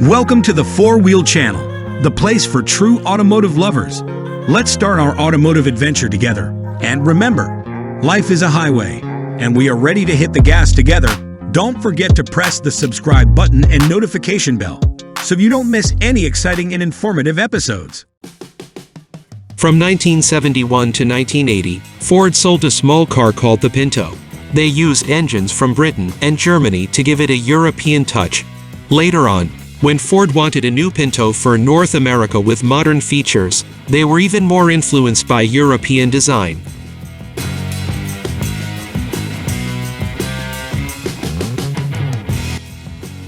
Welcome to the Four-Wheel Channel, the place for true automotive lovers. Let's start our automotive adventure together. And remember, life is a highway, and we are ready to hit the gas together. Don't forget to press the subscribe button and notification bell, so you don't miss any exciting and informative episodes. From 1971 to 1980, Ford sold a small car called the Pinto. They used engines from Britain and Germany to give it a European touch. Later on, when Ford wanted a new Pinto for North America with modern features, they were even more influenced by European design.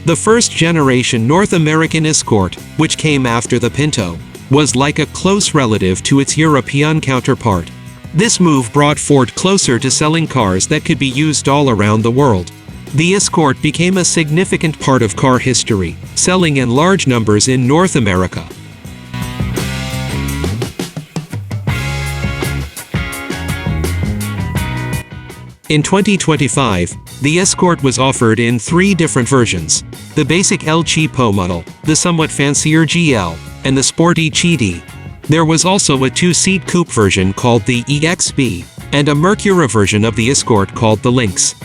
The first-generation North American Escort, which came after the Pinto, was like a close relative to its European counterpart. This move brought Ford closer to selling cars that could be used all around the world. The Escort became a significant part of car history, selling in large numbers in North America. In 2025, the Escort was offered in 3 different versions: the basic El Cheapo model, the somewhat fancier GL, and the sporty Cheapo. There was also a 2-seat coupe version called the EXB, and a Mercury version of the Escort called the Lynx.